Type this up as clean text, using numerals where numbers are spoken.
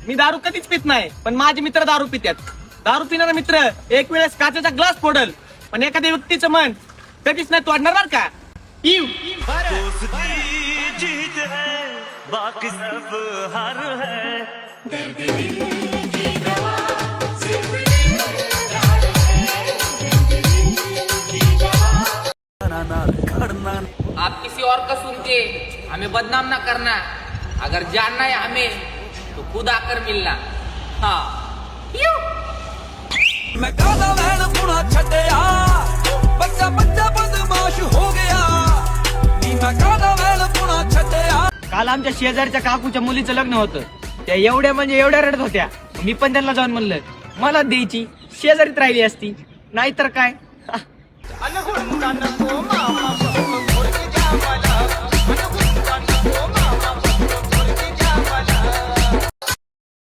मी दारू कधीच पित नाही, पण माझे मित्र दारू पितात. दारू पिणारा मित्र एक वेळेस काचेचा ग्लास फोडल, पण एखाद्या व्यक्तीचं मन कधीच नाही तोडणार बरं का. इव जीत है बाकी सब हार है. आप किसी और का सुन के हमें बदनाम ना करना. अगर जानना है हमें तो खुद आकर मिलना. हाँ मैं काला लैन पुना छड्डिया बच्चा बच्चा बदमाश हो गया नी मैं काला लैन पुना छड्डिया. काल आमच्या शेजारच्या काकूच्या मुलीचं लग्न होतं. त्या एवढ्या म्हणजे एवढ्या रडत होत्या. मी पण त्यांना जाऊन म्हणलं मला द्यायची, शेजारीत राहिली असती, नाहीतर काय.